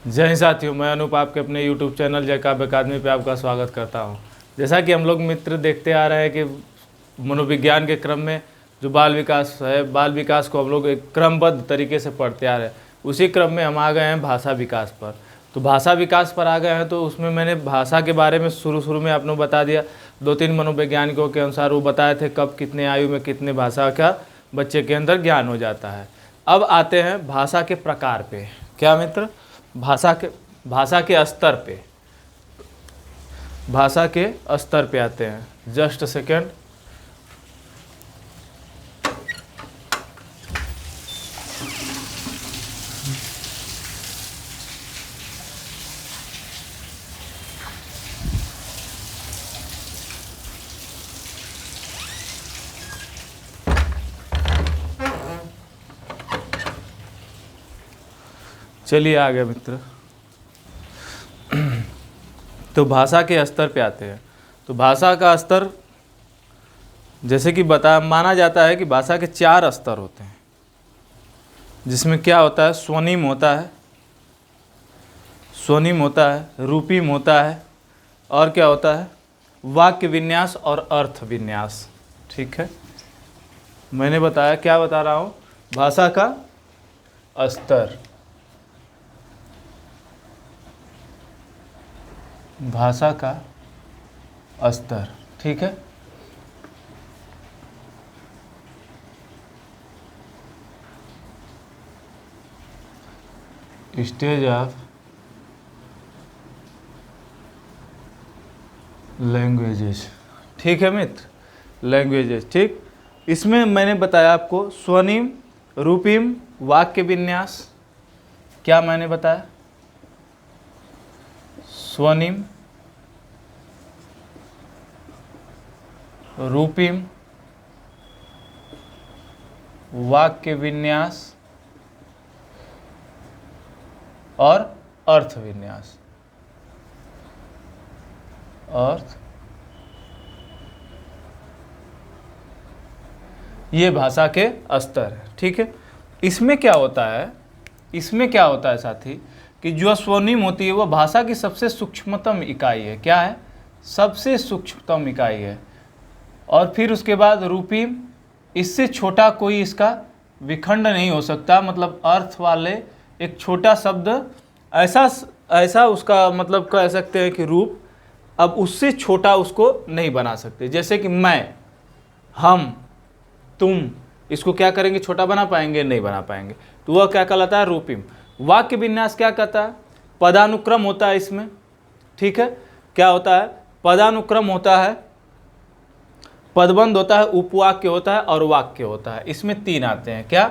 जय हिंद साथियों, मैं अनूप आपके अपने यूट्यूब चैनल जय काव्य अकादमी पे आपका स्वागत करता हूं। जैसा कि हम लोग मित्र देखते आ रहे हैं कि मनोविज्ञान के क्रम में जो बाल विकास है, बाल विकास को हम लोग एक क्रमबद्ध तरीके से पढ़ते आ रहे हैं। उसी क्रम में हम आ गए हैं भाषा विकास पर। तो भाषा विकास पर आ गए हैं, तो उसमें मैंने भाषा के बारे में शुरू में आपने बता दिया। 2-3 मनोवैज्ञानिकों के अनुसार वो बताए थे कब कितने आयु में कितने भाषा का बच्चे के अंदर ज्ञान हो जाता है। अब आते हैं भाषा के प्रकार पे। क्या मित्र? भाषा के स्तर पे, भाषा के स्तर पे आते हैं। Just second. चलिए आगे मित्र। तो भाषा के स्तर पे आते हैं। तो भाषा का स्तर जैसे कि माना जाता है कि भाषा के 4 स्तर होते हैं, जिसमें क्या होता है? स्वनिम होता है, रूपिम होता है, और क्या होता है? वाक्य विन्यास और अर्थ विन्यास। ठीक है, मैंने बताया, क्या बता रहा हूँ? भाषा का स्तर, भाषा का स्तर। ठीक है, स्टेज ऑफ लैंग्वेजेस। ठीक है मित्र, लैंग्वेजेस। ठीक, इसमें मैंने बताया आपको स्वनिम, रूपिम, वाक्य विन्यास। क्या मैंने बताया? स्वनिम, रूपिम, वाक्य विन्यास और अर्थ विन्यास। अर्थ, ये भाषा के स्तर है। ठीक है, इसमें क्या होता है साथी, कि जो स्वनिम होती है वह भाषा की सबसे सूक्ष्मतम इकाई है। क्या है? सबसे सूक्ष्मतम इकाई है। और फिर उसके बाद रूपिम, इससे छोटा कोई इसका विखंड नहीं हो सकता। मतलब अर्थ वाले एक छोटा शब्द, ऐसा उसका मतलब कह सकते हैं कि रूप, अब उससे छोटा उसको नहीं बना सकते। जैसे कि मैं, हम, तुम, इसको क्या करेंगे? छोटा बना पाएंगे? नहीं बना पाएंगे। तो वह क्या कहलाता है? रूपिम। वाक्य विन्यास क्या कहता है? पदानुक्रम होता है इसमें। ठीक है, क्या होता है? पदानुक्रम होता है, पदबंध होता है, उपवाक्य होता है और वाक्य होता है। इसमें 3 आते हैं। क्या?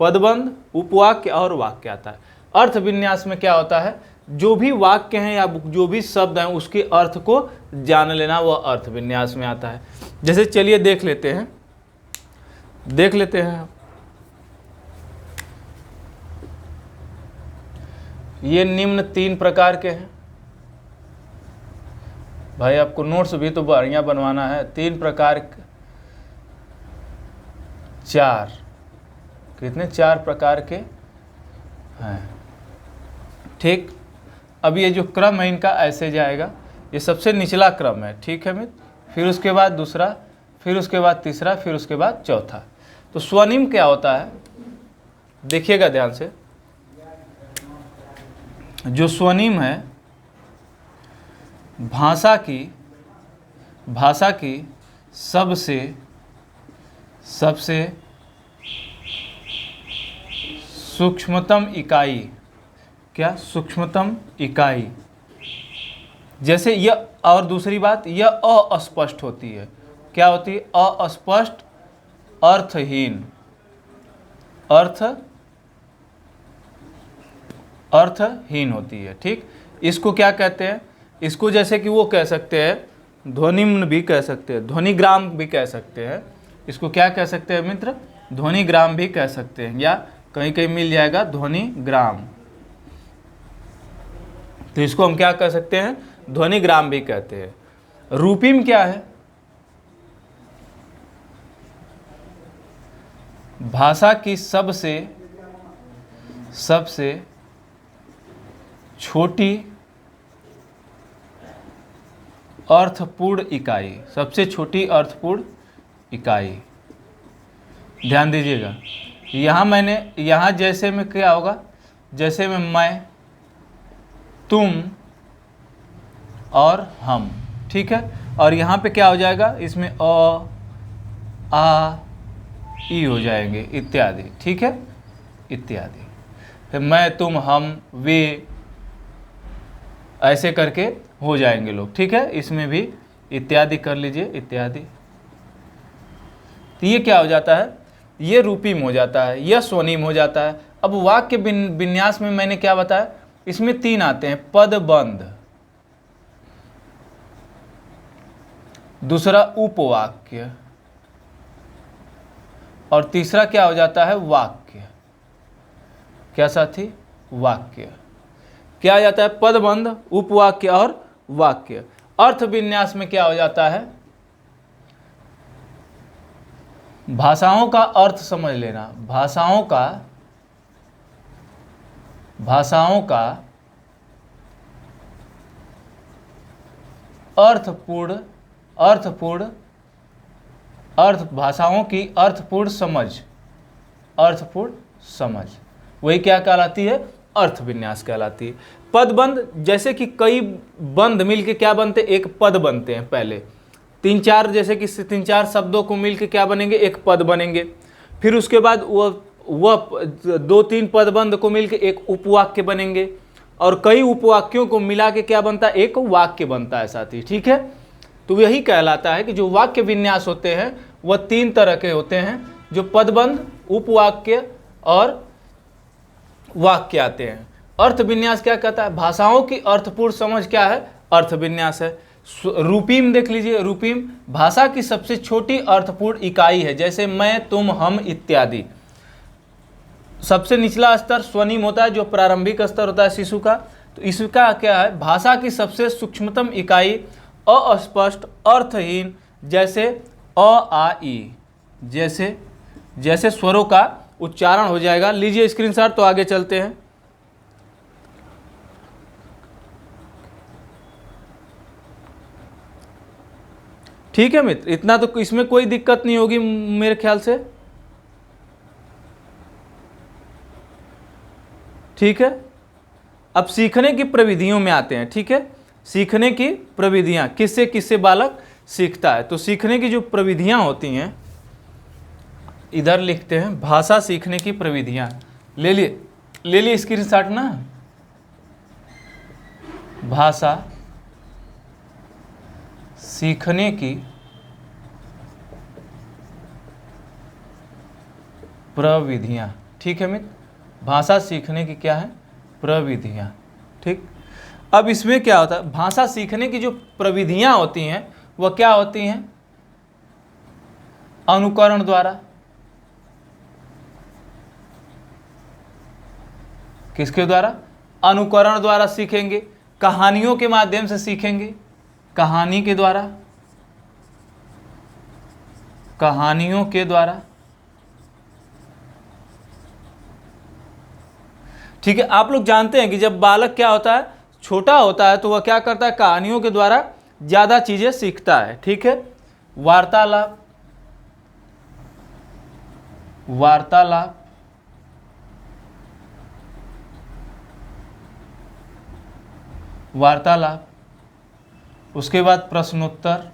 पदबंध, उपवाक्य और वाक्य आता है। अर्थ विन्यास में क्या होता है? जो भी वाक्य हैं या जो भी शब्द हैं उसके अर्थ को जान लेना, वह अर्थ विन्यास में आता है। जैसे चलिए देख लेते हैं। ये निम्न 3 प्रकार के हैं। भाई आपको नोट्स भी तो बढ़िया बनवाना है। 3 प्रकार, 4, कितने? 4 प्रकार के हैं। ठीक, अब ये जो क्रम है इनका ऐसे जाएगा। ये सबसे निचला क्रम है। ठीक है मित्र, फिर उसके बाद दूसरा, फिर उसके बाद तीसरा, फिर उसके बाद चौथा। तो स्वनिम क्या होता है? देखिएगा ध्यान से। जो स्वनिम है, भाषा की सबसे सूक्ष्मतम इकाई। क्या? सूक्ष्मतम इकाई। जैसे यह, और दूसरी बात, यह अस्पष्ट होती है। क्या होती है? अस्पष्ट, अर्थहीन, अर्थहीन होती है। ठीक, इसको क्या कहते हैं? इसको जैसे कि वो कह सकते हैं, ध्वनिम्न भी कह सकते हैं, ध्वनिग्राम भी कह सकते हैं। इसको क्या कह सकते हैं मित्र? ध्वनिग्राम भी कह सकते हैं, या कहीं कहीं मिल जाएगा ध्वनिग्राम। तो इसको हम क्या कह सकते हैं? ध्वनिग्राम भी कहते हैं। रूपिम क्या है? भाषा की सबसे छोटी अर्थपूर्ण इकाई, सबसे छोटी अर्थपूर्ण इकाई। ध्यान दीजिएगा, यहाँ जैसे में क्या होगा, जैसे में मैं, तुम और हम, ठीक है। और यहाँ पे क्या हो जाएगा, इसमें अ, आ, ई हो जाएंगे इत्यादि, ठीक है, इत्यादि। फिर मैं, तुम, हम, वे, ऐसे करके हो जाएंगे लोग, ठीक है। इसमें भी इत्यादि कर लीजिए, इत्यादि। तो ये क्या हो जाता है, ये रूपीम हो जाता है, यह स्वनिम हो जाता है। अब वाक्य विन्यास में मैंने क्या बताया, इसमें 3 आते हैं, पदबंध, दूसरा उपवाक्य, और तीसरा क्या हो जाता है, वाक्य। क्या साथी, वाक्य। क्या आ जाता है, पदबंध, उपवाक्य और वाक्य। अर्थ विन्यास में क्या हो जाता है, भाषाओं का अर्थ समझ लेना, भाषाओं का भाषाओं की अर्थपूर्ण समझ, वही क्या कहलाती है, अर्थ विन्यास कहलाती है। पदबंध, जैसे कि कई बंध मिलके क्या बनते, एक पद बनते हैं। पहले 3-4, जैसे कि 3-4 शब्दों को मिलके क्या बनेंगे, एक पद बनेंगे। फिर उसके बाद वह 2-3 पदबंध को मिलके एक उपवाक्य बनेंगे, और कई उपवाक्यों को मिला के क्या बनता है, एक वाक्य बनता है साथी, ठीक है। तो यही कहलाता है कि जो वाक्य विन्यास होते हैं वह 3 तरह के होते हैं, जो पदबंध, उपवाक्य और वाक्य आते हैं। अर्थ विन्यास क्या कहता है, भाषाओं की अर्थपूर्ण समझ क्या है, अर्थ विन्यास है। रूपीम देख लीजिए, रूपीम भाषा की सबसे छोटी अर्थपूर्ण इकाई है, जैसे मैं, तुम, हम इत्यादि। सबसे निचला स्तर स्वनिम होता है, जो प्रारंभिक स्तर होता है शिशु का। तो इसका क्या है, भाषा की सबसे सूक्ष्मतम इकाई, अस्पष्ट, अर्थहीन, जैसे अ, आ, ई, जैसे स्वरों का उच्चारण हो जाएगा। लीजिए स्क्रीनशॉट, तो आगे चलते हैं। ठीक है मित्र, इतना तो इसमें कोई दिक्कत नहीं होगी मेरे ख्याल से, ठीक है। अब सीखने की प्रविधियों में आते हैं, ठीक है। सीखने की प्रविधियां, किससे किससे बालक सीखता है। तो सीखने की जो प्रविधियां होती हैं, इधर लिखते हैं, भाषा सीखने की प्रविधियां। ले लिए स्क्रीनशॉट ना। भाषा सीखने की प्रविधियां, ठीक है मित्र। भाषा सीखने की क्या है, प्रविधियां, ठीक। अब इसमें क्या होता है, भाषा सीखने की जो प्रविधियां होती हैं वह क्या होती हैं, अनुकरण द्वारा। किसके द्वारा, अनुकरण द्वारा सीखेंगे, कहानियों के माध्यम से सीखेंगे, कहानी के द्वारा, कहानियों के द्वारा, ठीक है। आप लोग जानते हैं कि जब बालक क्या होता है, छोटा होता है, तो वह क्या करता है, कहानियों के द्वारा ज्यादा चीजें सीखता है, ठीक है। वार्तालाप, वार्तालाप, वार्तालाप, उसके बाद प्रश्नोत्तर,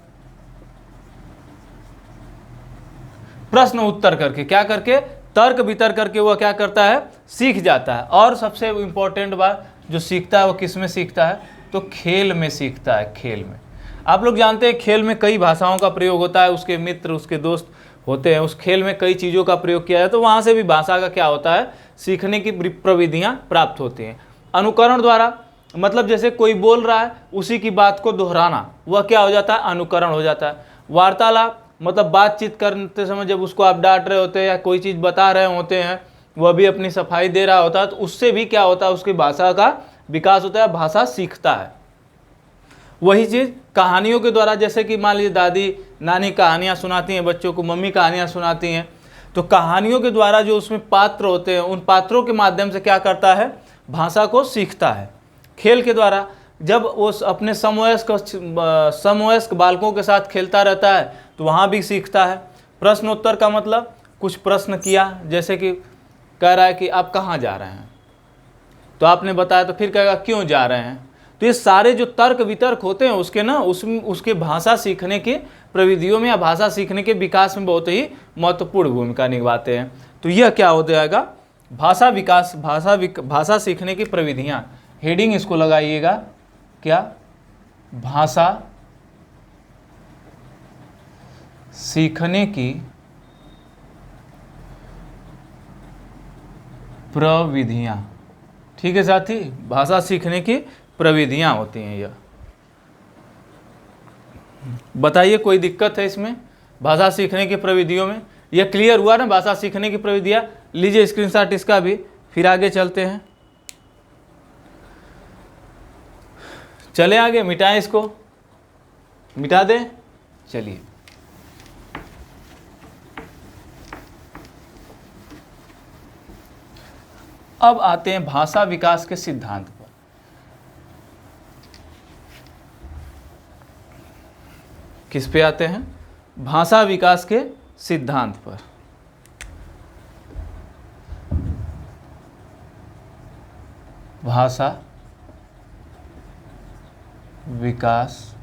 प्रश्न उत्तर करके, क्या करके, तर्क वितर्क करके वह क्या करता है, सीख जाता है। और सबसे इंपॉर्टेंट बात, जो सीखता है वो किस में सीखता है, तो खेल में सीखता है, खेल में। आप लोग जानते हैं खेल में कई भाषाओं का प्रयोग होता है, उसके मित्र, उसके दोस्त होते हैं, उस खेल में कई चीज़ों का प्रयोग किया जाए, तो वहाँ से भी भाषा का क्या होता है, सीखने की प्रविधियाँ प्राप्त होती हैं। अनुकरण द्वारा, मतलब जैसे कोई बोल रहा है उसी की बात को दोहराना, वह क्या हो जाता है, अनुकरण हो जाता है। वार्तालाप, मतलब बातचीत करते समय जब उसको आप डांट रहे होते हैं या कोई चीज़ बता रहे होते हैं, वह भी अपनी सफाई दे रहा होता है, तो उससे भी क्या होता है, उसकी भाषा का विकास होता है, भाषा सीखता है। वही चीज़ कहानियों के द्वारा, जैसे कि मान लीजिए दादी नानी कहानियाँ सुनाती हैं बच्चों को, मम्मी कहानियाँ सुनाती हैं, तो कहानियों के द्वारा जो उसमें पात्र होते हैं, उन पात्रों के माध्यम से क्या करता है, भाषा को सीखता है। खेल के द्वारा। जब वो अपने समवयस्क बालकों के साथ खेलता रहता है तो वहाँ भी सीखता है। प्रश्नोत्तर का मतलब कुछ प्रश्न किया, जैसे कि कह रहा है कि आप कहाँ जा रहे हैं, तो आपने बताया, तो फिर कहेगा क्यों जा रहे हैं। तो ये सारे जो तर्क वितर्क होते हैं उसके ना उसके भाषा सीखने के प्रविधियों में या भाषा सीखने के विकास में बहुत ही महत्वपूर्ण भूमिका निभाते हैं। तो यह क्या हो जाएगा, भाषा विकास, भाषा सीखने की प्रविधियाँ। हेडिंग इसको लगाइएगा क्या, भाषा सीखने की प्रविधियाँ। ठीक है साथी, भाषा सीखने की प्रविधियाँ होती हैं यह। बताइए कोई दिक्कत है इसमें, भाषा सीखने की प्रविधियों में? यह क्लियर हुआ ना, भाषा सीखने की प्रविधियाँ? लीजिए स्क्रीनशॉट इसका भी, फिर आगे चलते हैं। चले आगे, मिटाएं इसको, मिटा दें। चलिए अब आते हैं भाषा विकास के सिद्धांत पर। किस पे आते हैं? भाषा विकास के सिद्धांत पर। भाषा विकास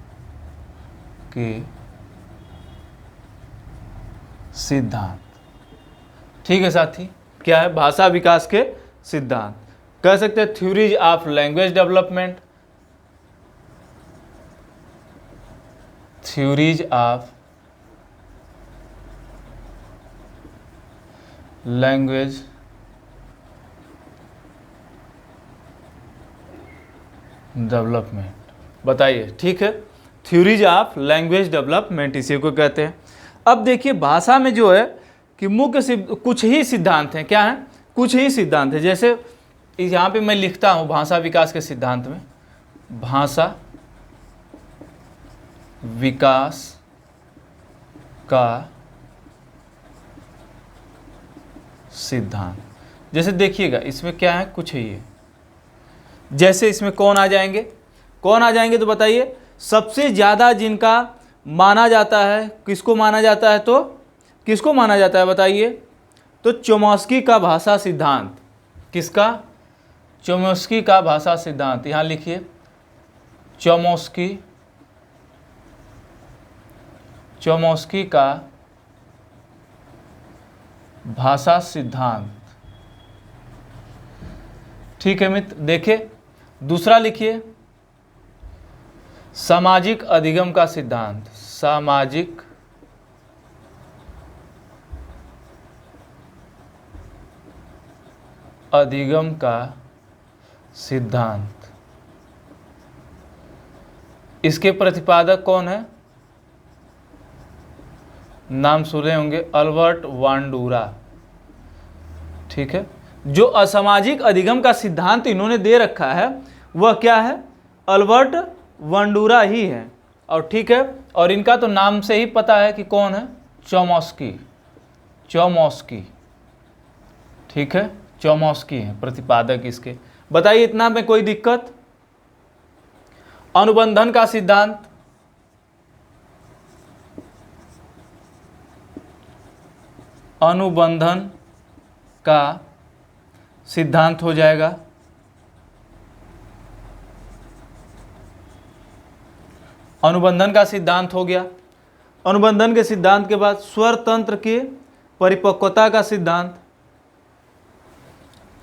के सिद्धांत। ठीक है साथी, क्या है? भाषा विकास के सिद्धांत। कह सकते हैं theories of language development, theories of language development. बताइए, ठीक है, थ्योरीज ऑफ लैंग्वेज डेवलपमेंट इसी को कहते हैं। अब देखिए भाषा में जो है कि मुख्य कुछ ही सिद्धांत हैं। क्या है? कुछ ही सिद्धांत है। जैसे यहाँ पे मैं लिखता हूँ भाषा विकास के सिद्धांत में, भाषा विकास का सिद्धांत। जैसे देखिएगा इसमें क्या है, कुछ ही है। जैसे इसमें कौन आ जाएंगे, कौन आ जाएंगे तो बताइए। सबसे ज़्यादा जिनका माना जाता है, किसको माना जाता है, तो किसको माना जाता है बताइए? तो चोमस्की का भाषा सिद्धांत। किसका? चोमस्की का भाषा सिद्धांत। यहाँ लिखिए चोमस्की का भाषा सिद्धांत। ठीक है मित्र, देखिए दूसरा लिखिए सामाजिक अधिगम का सिद्धांत। सामाजिक अधिगम का सिद्धांत। इसके प्रतिपादक कौन है? नाम सुने होंगे, अल्बर्ट बांडुरा। ठीक है, जो असामाजिक अधिगम का सिद्धांत इन्होंने दे रखा है वह क्या है? अल्बर्ट बांडुरा ही है। और ठीक है, और इनका तो नाम से ही पता है कि कौन है, चोमस्की। चोमस्की, ठीक है, चोमस्की है प्रतिपादक इसके। बताइए इतना में कोई दिक्कत? अनुबंधन का सिद्धांत। अनुबंधन का सिद्धांत हो जाएगा। अनुबंधन का सिद्धांत हो गया। अनुबंधन के सिद्धांत के बाद स्वर तंत्र के परिपक्वता का सिद्धांत।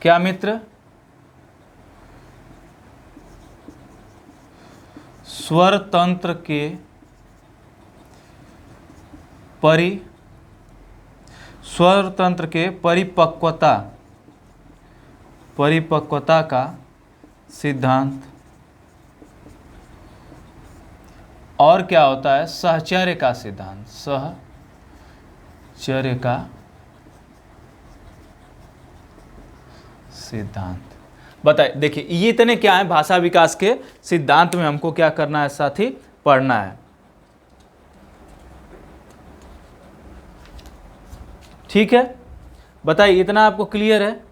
क्या मित्र? स्वर तंत्र के परिपक्वता का सिद्धांत। और क्या होता है? सहचर्य का सिद्धांत। सहचर्य का सिद्धांत। बताइए, देखिए ये इतने क्या है भाषा विकास के सिद्धांत में हमको क्या करना है साथी? पढ़ना है। ठीक है, बताइए इतना आपको क्लियर है?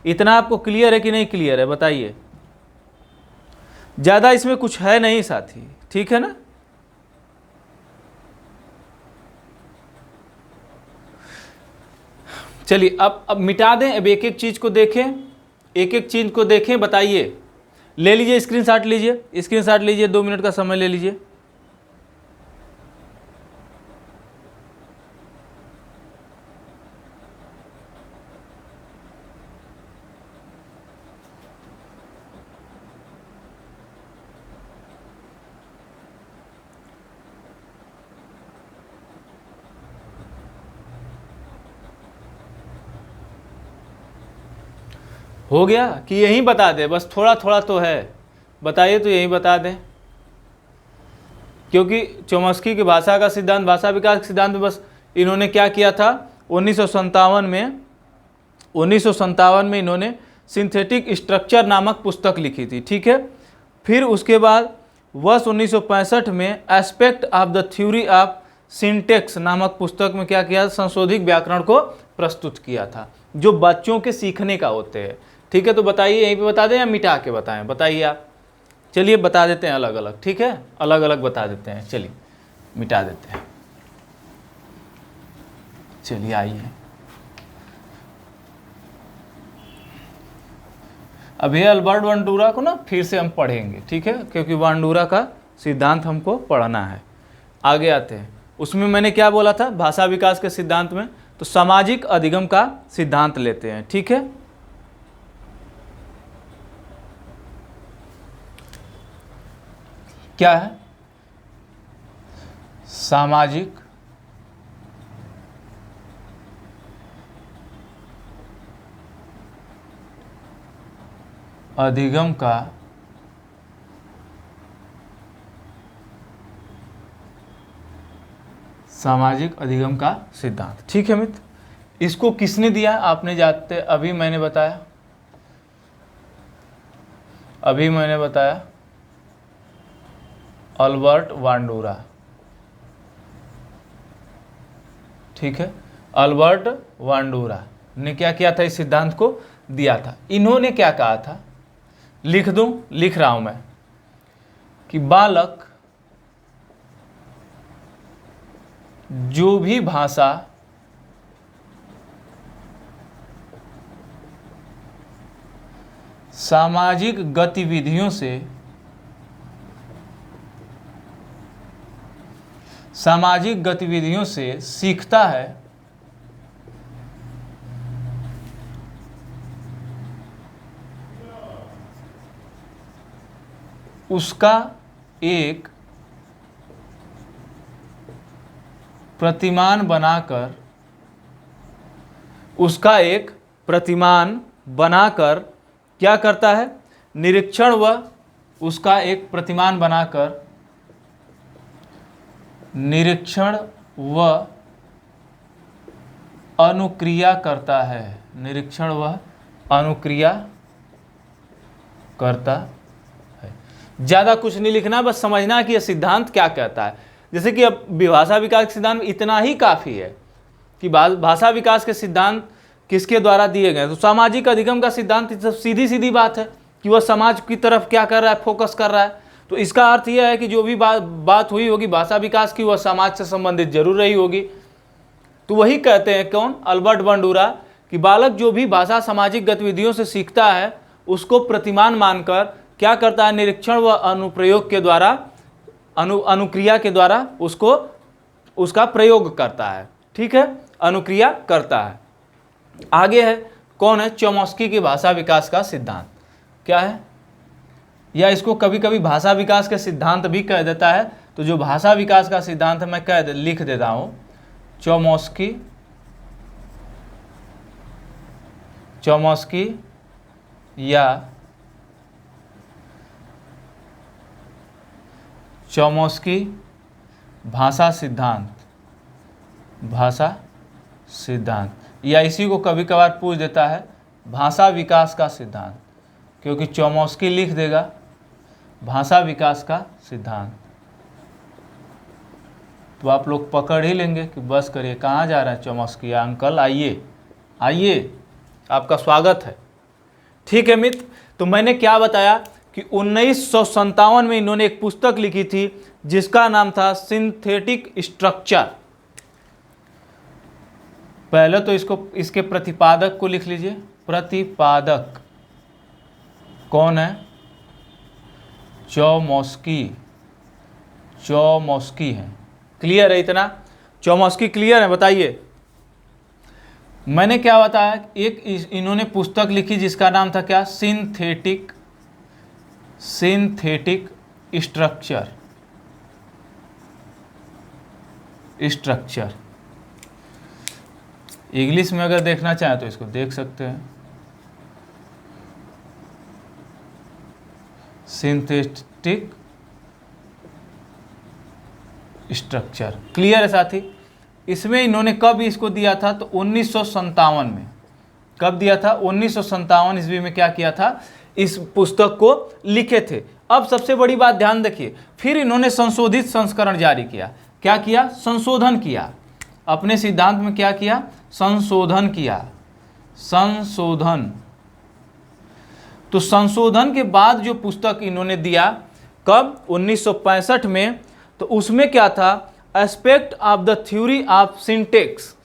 इतना आपको क्लियर है कि नहीं क्लियर है? बताइए। ज़्यादा इसमें कुछ है नहीं साथी, ठीक है ना। चलिए अब मिटा दें, अब एक एक चीज़ को देखें, एक एक चीज़ को देखें, बताइए। ले लीजिए स्क्रीनशॉट लीजिए, स्क्रीनशॉट लीजिए, 2 मिनट का समय ले लीजिए। हो गया कि यही बता दे, बस थोड़ा थोड़ा तो है, बताइए तो यही बता दें। क्योंकि चोम्स्की की भाषा का सिद्धांत, भाषा विकास के सिद्धांत में बस इन्होंने क्या किया था, 1957 में इन्होंने सिंथेटिक स्ट्रक्चर नामक पुस्तक लिखी थी, ठीक है। फिर उसके बाद वर्ष 1965 में aspect of the theory of syntax नामक पुस्तक में क्या किया, संशोधित व्याकरण को प्रस्तुत किया था, जो बच्चों के सीखने का होते हैं, ठीक है। तो बताइए यहीं पे बता दें या मिटा के बताएं, बताइए आप। चलिए बता देते हैं अलग अलग, ठीक है, अलग अलग बता देते हैं। चलिए मिटा देते हैं, चलिए आइए। अब ये अल्बर्ट बांडुरा को ना फिर से हम पढ़ेंगे, ठीक है, क्योंकि बांडुरा का सिद्धांत हमको पढ़ना है। आगे आते हैं, उसमें मैंने क्या बोला था भाषा विकास के सिद्धांत में, तो सामाजिक अधिगम का सिद्धांत लेते हैं, ठीक है। क्या है सामाजिक अधिगम का सामाजिक अधिगम का सिद्धांत, ठीक है मित्र। इसको किसने दिया आपने जानते, अभी मैंने बताया अल्बर्ट बांडुरा, ठीक है। अल्बर्ट बांडुरा ने क्या किया था, इस सिद्धांत को दिया था। इन्होंने क्या कहा था, लिख दूं, लिख रहा हूं मैं, कि बालक जो भी भाषा सामाजिक गतिविधियों से सीखता है, उसका एक प्रतिमान बनाकर क्या करता है, निरीक्षण व उसका एक प्रतिमान बनाकर निरीक्षण व अनुक्रिया करता है, निरीक्षण व अनुक्रिया करता है। ज़्यादा कुछ नहीं लिखना, बस समझना कि यह सिद्धांत क्या कहता है। जैसे कि अब भाषा विकास के सिद्धांत में इतना ही काफ़ी है कि भाषा विकास के सिद्धांत किसके द्वारा दिए गए। तो सामाजिक अधिगम का सिद्धांत सीधी सीधी बात है कि वह समाज की तरफ क्या कर रहा है, फोकस कर रहा है। तो इसका अर्थ यह है कि जो भी बात हुई होगी भाषा विकास की, वह समाज से संबंधित जरूर रही होगी। तो वही कहते हैं कौन, अल्बर्ट बांडुरा, कि बालक जो भी भाषा सामाजिक गतिविधियों से सीखता है उसको प्रतिमान मानकर क्या करता है, निरीक्षण व अनुप्रयोग के द्वारा अनुक्रिया के द्वारा उसका प्रयोग करता है, ठीक है, अनुक्रिया करता है। आगे है कौन है, चोम्स्की की भाषा विकास का सिद्धांत क्या है, या इसको कभी कभी भाषा विकास के सिद्धांत भी कह देता है। तो जो भाषा विकास का सिद्धांत है मैं लिख देता हूं, चोम्स्की या चोम्स्की भाषा सिद्धांत, या इसी को कभी कभार पूछ देता है भाषा विकास का सिद्धांत, क्योंकि चोम्स्की लिख देगा भाषा विकास का सिद्धांत। तो आप लोग पकड़ ही लेंगे कि बस करिए, कहाँ जा रहे हैं चोम्स्की अंकल, आइए आपका स्वागत है, ठीक है मित्र। तो मैंने क्या बताया कि 1957 में इन्होंने एक पुस्तक लिखी थी जिसका नाम था सिंथेटिक स्ट्रक्चर। पहले तो इसके प्रतिपादक को लिख लीजिए। प्रतिपादक कौन है? चौमोस्की है। क्लियर है इतना? चौमोस्की क्लियर है? बताइए। मैंने क्या बताया, एक इन्होंने पुस्तक लिखी जिसका नाम था क्या? Synthetic structure. इंग्लिश में अगर देखना चाहें तो इसको देख सकते हैं, सिंथेटिक स्ट्रक्चर। क्लियर है साथी? इसमें इन्होंने कब इसको दिया था? तो 1957 में। कब दिया था? 1957 ईस्वी में क्या किया था? इस पुस्तक को लिखे थे। अब सबसे बड़ी बात ध्यान रखिए, फिर इन्होंने संशोधित संस्करण जारी किया। क्या किया? संशोधन किया। अपने सिद्धांत में क्या किया? संशोधन किया। संशोधन। तो संशोधन के बाद जो पुस्तक इन्होंने दिया, कब? 1965 में। तो उसमें क्या था? Aspect of the theory of syntax.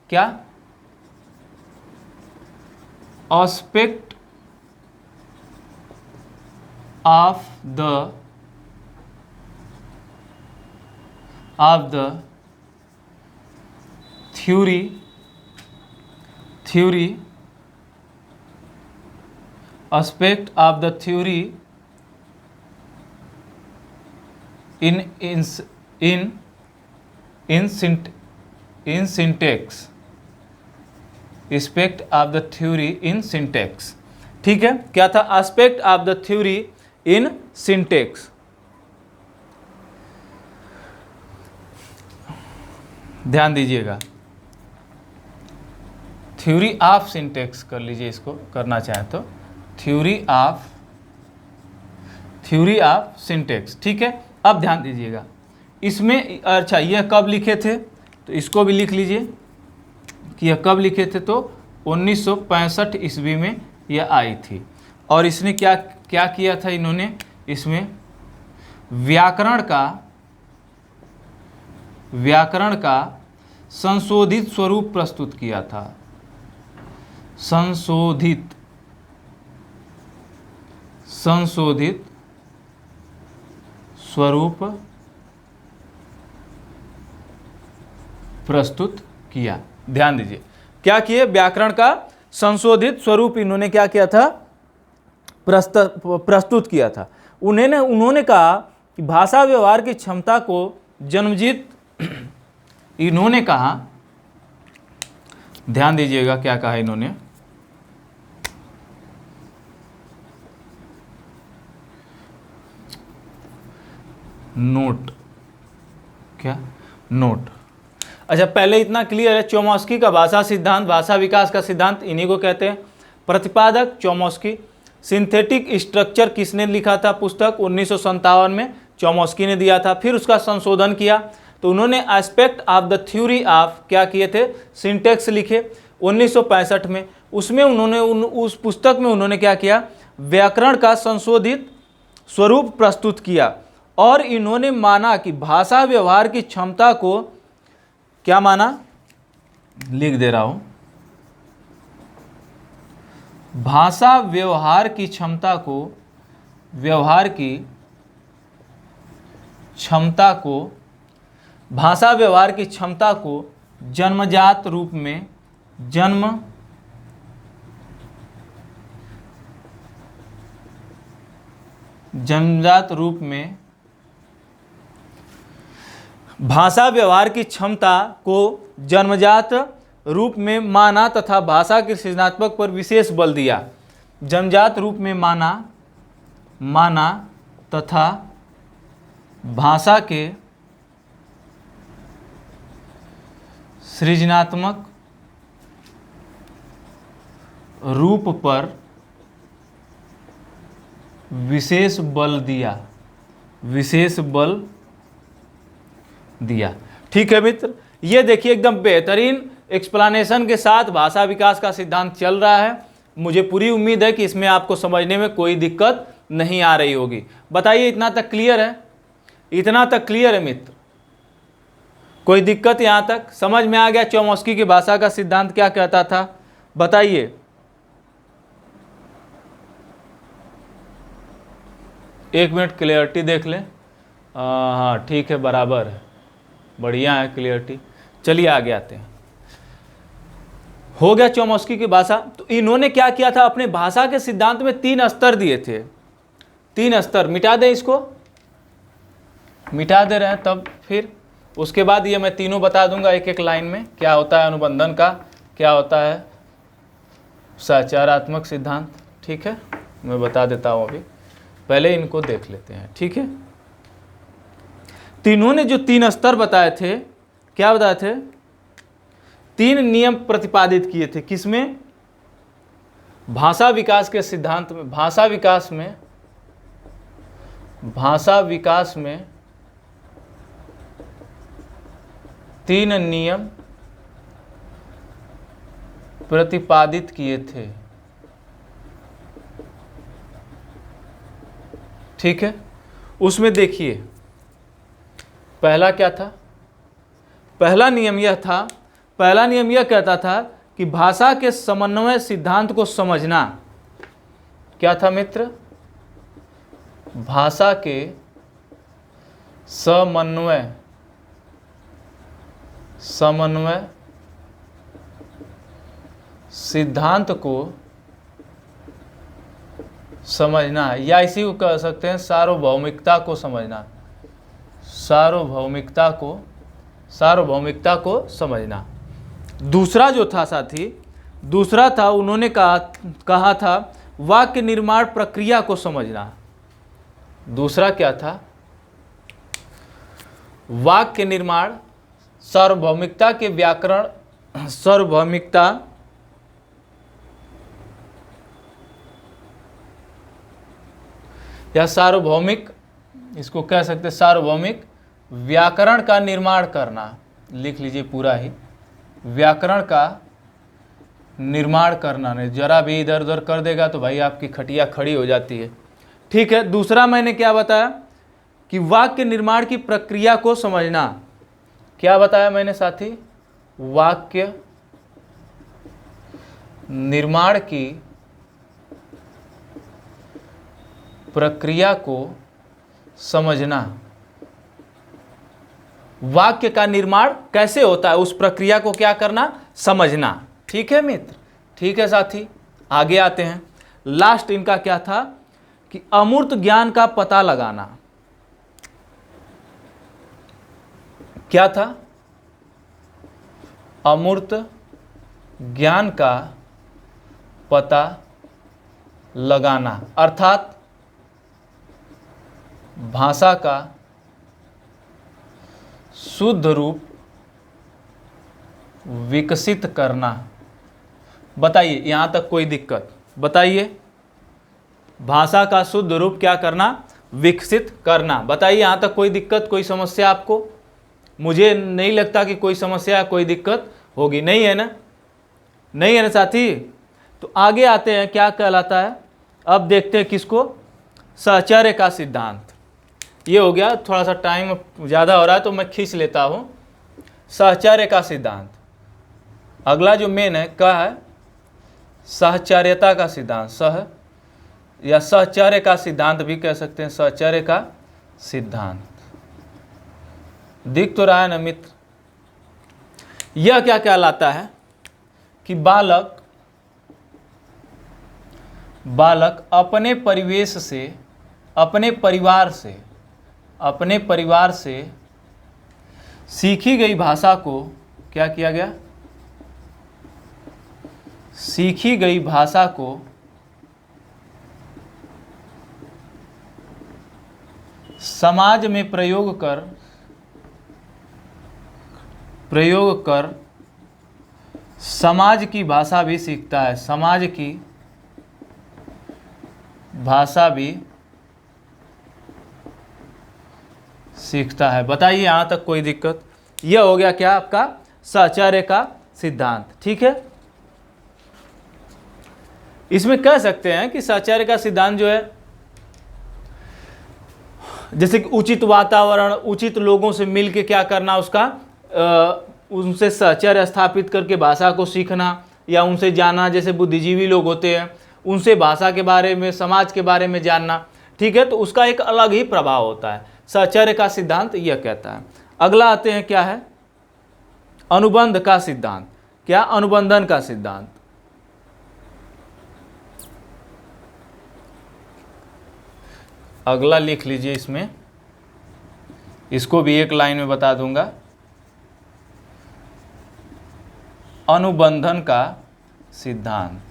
क्या? Aspect of the theory aspect of the theory in syntax। aspect of the theory in syntax। ठीक है? क्या था? aspect of the theory in syntax। ध्यान दीजिएगा, थ्योरी ऑफ सिंटेक्स कर लीजिए, इसको करना चाहें तो थ्योरी ऑफ सिंटेक्स। ठीक है? अब ध्यान दीजिएगा इसमें। अच्छा, यह कब लिखे थे? तो इसको भी लिख लीजिए कि यह कब लिखे थे। तो 1965 ईस्वी में यह आई थी। और इसने क्या किया था? इन्होंने इसमें व्याकरण का संशोधित स्वरूप प्रस्तुत किया था। संशोधित स्वरूप प्रस्तुत किया। ध्यान दीजिए, क्या किए? व्याकरण का संशोधित स्वरूप इन्होंने क्या किया था? प्रस्तुत किया था। उन्होंने कहा कि भाषा व्यवहार की क्षमता को जन्मजित, इन्होंने कहा, ध्यान दीजिएगा क्या कहा इन्होंने, नोट। क्या? नोट। अच्छा, पहले इतना क्लियर है। चौमोस्की का भाषा सिद्धांत, भाषा विकास का सिद्धांत, इन्हीं को कहते हैं। प्रतिपादक चौमोस्की। सिंथेटिक स्ट्रक्चर किसने लिखा था? पुस्तक 1957 में चौमोस्की ने दिया था। फिर उसका संशोधन किया तो उन्होंने aspect of the theory of क्या किए थे? सिंटेक्स लिखे 1965 में। उसमें उन्होंने उस पुस्तक में उन्होंने क्या किया? व्याकरण का संशोधित स्वरूप प्रस्तुत किया। और इन्होंने माना कि भाषा व्यवहार की क्षमता को, क्या माना? लिख दे रहा हूं, भाषा व्यवहार की क्षमता को, भाषा व्यवहार की क्षमता को जन्मजात रूप में, जन्मजात रूप में भाषा व्यवहार की क्षमता को जन्मजात रूप में माना तथा भाषा के सृजनात्मक पर विशेष बल दिया। जन्मजात रूप में माना तथा भाषा के सृजनात्मक रूप पर विशेष बल दिया। ठीक है मित्र, ये देखिए एकदम बेहतरीन एक्सप्लेनेशन के साथ भाषा विकास का सिद्धांत चल रहा है। मुझे पूरी उम्मीद है कि इसमें आपको समझने में कोई दिक्कत नहीं आ रही होगी। बताइए, इतना तक क्लियर है? इतना तक क्लियर है मित्र? कोई दिक्कत यहाँ तक समझ में आ गया? चोमस्की की भाषा का सिद्धांत क्या कहता था, बताइए। एक मिनट क्लियरिटी देख लें। हाँ ठीक है, बराबर है, बढ़िया है क्लियरिटी। चलिए आगे आते हैं। हो गया चोमस्की की भाषा। तो इन्होंने क्या किया था, अपने भाषा के सिद्धांत में 3 स्तर दिए थे। 3 स्तर, मिटा दें इसको, मिटा दे रहे हैं तब फिर उसके बाद ये मैं तीनों बता दूंगा एक एक लाइन में। क्या होता है अनुबंधन का, क्या होता है सहचारात्मक सिद्धांत, ठीक है, मैं बता देता हूँ। अभी पहले इनको देख लेते हैं, ठीक है। तीनों ने जो 3 स्तर बताए थे, क्या बताए थे, 3 नियम प्रतिपादित किए थे। किसमें? भाषा विकास के सिद्धांत में। भाषा विकास में 3 नियम प्रतिपादित किए थे, ठीक है। उसमें देखिए पहला क्या था, पहला नियम यह कहता था कि भाषा के समन्वय सिद्धांत को समझना। क्या था मित्र? भाषा के समन्वय सिद्धांत को समझना, या इसी को कह सकते हैं सार्वभौमिकता को समझना। सार्वभौमिकता को समझना। दूसरा जो था साथी, दूसरा था उन्होंने कहा था वाक्य निर्माण प्रक्रिया को समझना। दूसरा क्या था? वाक्य निर्माण, सार्वभौमिकता के व्याकरण, सार्वभौमिकता या सार्वभौमिक, इसको कह सकते हैं सार्वभौमिक व्याकरण का निर्माण करना। लिख लीजिए पूरा ही, व्याकरण का निर्माण करना। नहीं जरा भी इधर उधर कर देगा तो भाई आपकी खटिया खड़ी हो जाती है, ठीक है। दूसरा मैंने क्या बताया कि वाक्य निर्माण की प्रक्रिया को समझना। क्या बताया मैंने साथी? वाक्य निर्माण की प्रक्रिया को समझना। वाक्य का निर्माण कैसे होता है, उस प्रक्रिया को क्या करना, समझना, ठीक है मित्र, ठीक है साथी। आगे आते हैं। लास्ट इनका क्या था कि अमूर्त ज्ञान का पता लगाना। क्या था? अमूर्त ज्ञान का पता लगाना, अर्थात भाषा का शुद्ध रूप विकसित करना। बताइए यहां तक कोई दिक्कत? बताइए, भाषा का शुद्ध रूप क्या करना, विकसित करना। बताइए यहां तक कोई दिक्कत, कोई समस्या आपको? मुझे नहीं लगता कि कोई समस्या, कोई दिक्कत होगी, नहीं है ना, नहीं है ना साथी। तो आगे आते हैं, क्या कहलाता है, अब देखते हैं किसको, साहचर्य का सिद्धांत। ये हो गया, थोड़ा सा टाइम ज़्यादा हो रहा है तो मैं खींच लेता हूँ। साहचर्य का सिद्धांत। अगला जो मेन है क्या है, साहचर्यता का सिद्धांत। या साहचर्य का सिद्धांत भी कह सकते हैं, साहचर्य का सिद्धांत। दिख तो रहा है ना मित्र? यह क्या कहलाता है कि बालक अपने परिवेश से, अपने परिवार से सीखी गई भाषा को क्या किया गया, सीखी गई भाषा को समाज में प्रयोग कर समाज की भाषा भी सीखता है, समाज की भाषा भी सीखता है। बताइए यहाँ तक कोई दिक्कत? यह हो गया क्या आपका साहचर्य का सिद्धांत, ठीक है। इसमें कह सकते हैं कि साहचर्य का सिद्धांत जो है जैसे कि उचित वातावरण, उचित लोगों से मिल के क्या करना, उसका उनसे साहचर्य स्थापित करके भाषा को सीखना या उनसे जानना। जैसे बुद्धिजीवी लोग होते हैं, उनसे भाषा के बारे में, समाज के बारे में जानना, ठीक है, तो उसका एक अलग ही प्रभाव होता है। साहचर्य का सिद्धांत यह कहता है। अगला आते हैं, क्या है, अनुबंध का सिद्धांत। क्या, अनुबंधन का सिद्धांत। अगला लिख लीजिए, इसमें इसको भी एक लाइन में बता दूंगा। अनुबंधन का सिद्धांत,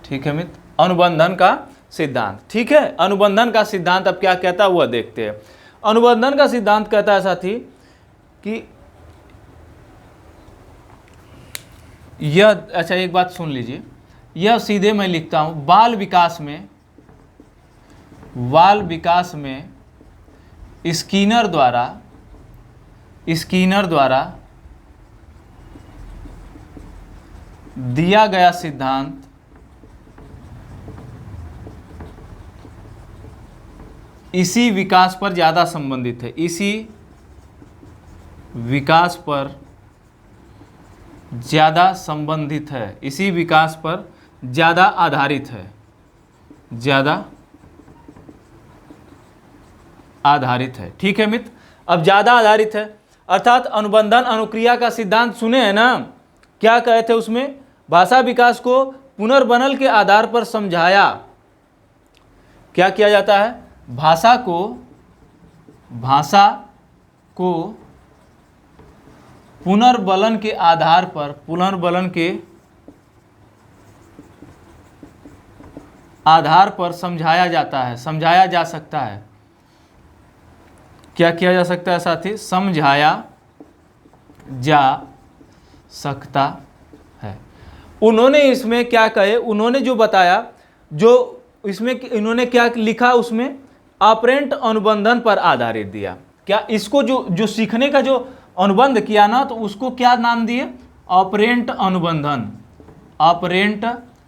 ठीक है मित्र, अनुबंधन का सिद्धांत, ठीक है। अनुबंधन का सिद्धांत अब क्या कहता है वह देखते हैं। अनुबंधन का सिद्धांत कहता है साथी कि यह, अच्छा एक बात सुन लीजिए, यह सीधे मैं लिखता हूं, बाल विकास में स्किनर द्वारा दिया गया सिद्धांत इसी विकास पर ज़्यादा संबंधित है, इसी विकास पर ज़्यादा संबंधित है, इसी विकास पर ज़्यादा आधारित है, ज़्यादा आधारित है, ठीक है मित्र। अब ज़्यादा आधारित है अर्थात अनुबंधन अनुक्रिया का सिद्धांत सुने हैं ना, क्या कहे थे उसमें, भाषा विकास को पुनर्बनल के आधार पर समझाया। क्या किया जाता है, भाषा को पुनर्बलन के आधार पर, पुनर्बलन के आधार पर समझाया जाता है, समझाया जा सकता है। क्या किया जा सकता है साथी, समझाया जा सकता है। उन्होंने इसमें क्या कहे, उन्होंने जो बताया, जो इसमें इन्होंने क्या लिखा, उसमें ऑपरेंट अनुबंधन पर आधारित दिया। क्या, इसको जो सीखने का जो अनुबंध किया ना, तो उसको क्या नाम दिए, ऑपरेंट अनुबंधन। ऑपरेंट,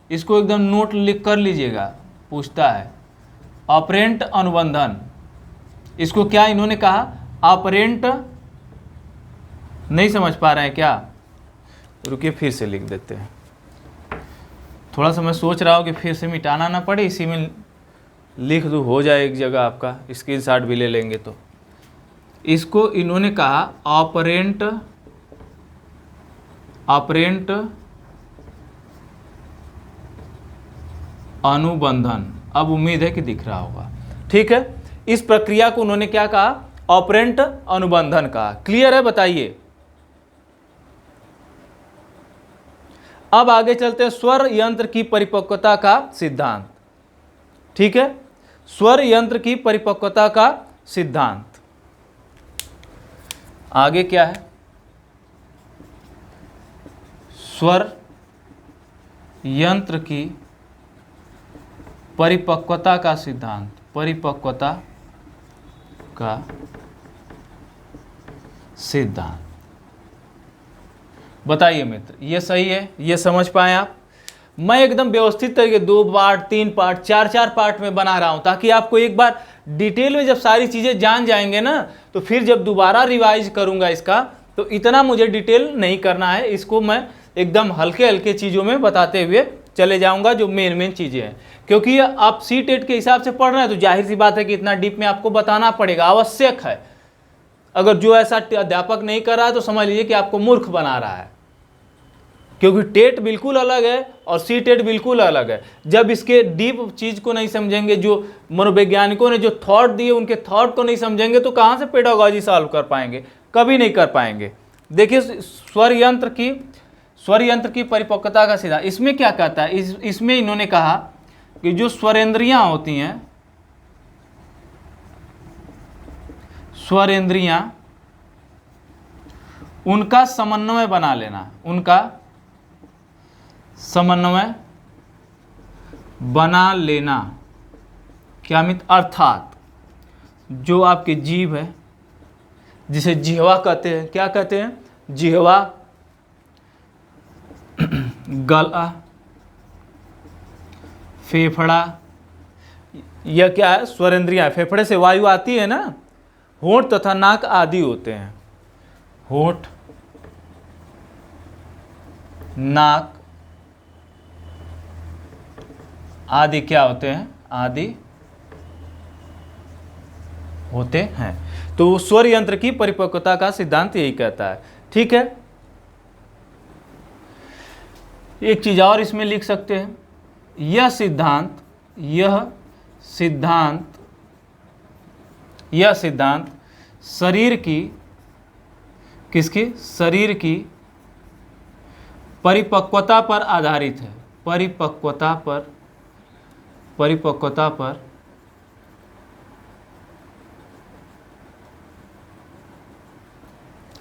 इसको एकदम नोट लिख कर लीजिएगा, पूछता है ऑपरेंट अनुबंधन, इसको क्या इन्होंने कहा, ऑपरेंट। नहीं समझ पा रहे हैं क्या, रुकिए फिर से लिख देते हैं। थोड़ा सा मैं सोच रहा हूँ कि फिर से मिटाना ना पड़े, इसी में लिख दूँ, हो जाए एक जगह, आपका स्क्रीनशॉट भी ले लेंगे। तो इसको इन्होंने कहा ऑपरेंट अनुबंधन। अब उम्मीद है कि दिख रहा होगा, ठीक है। इस प्रक्रिया को उन्होंने क्या कहा, ऑपरेंट अनुबंधन कहा। क्लियर है, बताइए। अब आगे चलते हैं, स्वर यंत्र की परिपक्वता का सिद्धांत, ठीक है। स्वर यंत्र की परिपक्वता का सिद्धांत आगे क्या है, स्वर यंत्र की परिपक्वता का सिद्धांत, परिपक्वता का सिद्धांत। बताइए मित्र, ये सही है, ये समझ पाए आप। मैं एकदम व्यवस्थित तरीके 2 पार्ट, 3 पार्ट, 4 पार्ट में बना रहा हूं, ताकि आपको एक बार डिटेल में जब सारी चीजें जान जाएंगे ना, तो फिर जब दोबारा रिवाइज करूंगा इसका, तो इतना मुझे डिटेल नहीं करना है। इसको मैं एकदम हल्के हल्के चीज़ों में बताते हुए चले जाऊंगा, जो मेन चीज़ें हैं। क्योंकि आप C-टेट के हिसाब से पढ़ रहे हैं, तो जाहिर सी बात है कि इतना डीप में आपको बताना पड़ेगा, आवश्यक है। अगर जो ऐसा अध्यापक नहीं कर रहा है, तो समझ लीजिए कि आपको मूर्ख बना रहा है। क्योंकि टेट बिल्कुल अलग है और C-टेट बिल्कुल अलग है। जब इसके डीप चीज़ को नहीं समझेंगे, जो मनोवैज्ञानिकों ने जो थॉट दिए, उनके थॉट को नहीं समझेंगे, तो कहाँ से पेडागॉजी सॉल्व कर पाएंगे, कभी नहीं कर पाएंगे। देखिए, स्वर यंत्र की परिपक्वता का सिद्धांत, इसमें क्या कहता है, इसमें इन्होंने कहा कि जो स्वरेंद्रियां होती हैं, स्वरेंद्रियां, उनका समन्वय बना लेना, उनका समन्वय बना लेना। क्या मित्र, अर्थात जो आपके जीभ है, जिसे जिह्वा कहते हैं, क्या कहते हैं, जिह्वा, गला, फेफड़ा, यह क्या है, स्वरेंद्रियां, फेफड़े से वायु आती है ना, होंठ तथा नाक आदि होते हैं। होंठ, नाक आदि क्या होते हैं, आदि होते हैं। तो स्वर यंत्र की परिपक्वता का सिद्धांत यही कहता है। ठीक है, एक चीज और इसमें लिख सकते हैं, यह सिद्धांत शरीर की, किसकी, शरीर की परिपक्वता पर आधारित है। परिपक्वता पर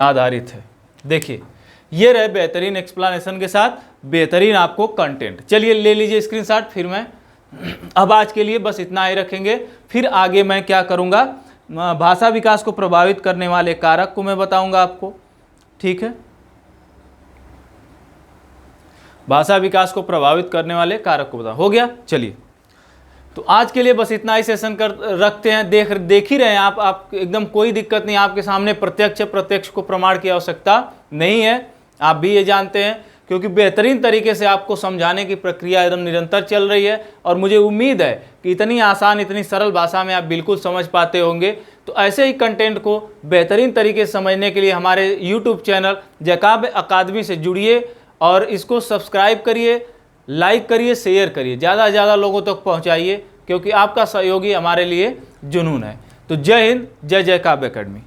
आधारित है। देखिए, ये रहे बेहतरीन एक्सप्लेनेशन के साथ बेहतरीन आपको कंटेंट। चलिए ले लीजिए स्क्रीनशॉट। फिर मैं अब आज के लिए बस इतना ही रखेंगे। फिर आगे मैं क्या करूँगा, भाषा विकास को प्रभावित करने वाले कारक को मैं बताऊंगा आपको। ठीक है, भाषा विकास को प्रभावित करने वाले कारक को बता, हो गया। चलिए, तो आज के लिए बस इतना ही सेशन कर रखते हैं। देख ही रहे हैं आप एकदम कोई दिक्कत नहीं, आपके सामने प्रत्यक्ष को प्रमाण की आवश्यकता नहीं है, आप भी ये जानते हैं, क्योंकि बेहतरीन तरीके से आपको समझाने की प्रक्रिया एकदम निरंतर चल रही है। और मुझे उम्मीद है कि इतनी आसान, इतनी सरल भाषा में आप बिल्कुल समझ पाते होंगे। तो ऐसे ही कंटेंट को बेहतरीन तरीके से समझने के लिए हमारे यूट्यूब चैनल जैकब अकादमी से जुड़िए और इसको सब्सक्राइब करिए, लाइक करिए, शेयर करिए, ज़्यादा से ज़्यादा लोगों तक पहुँचाइए, क्योंकि आपका सहयोग ही हमारे लिए जुनून है। तो जय हिंद, जय जैकब अकादमी।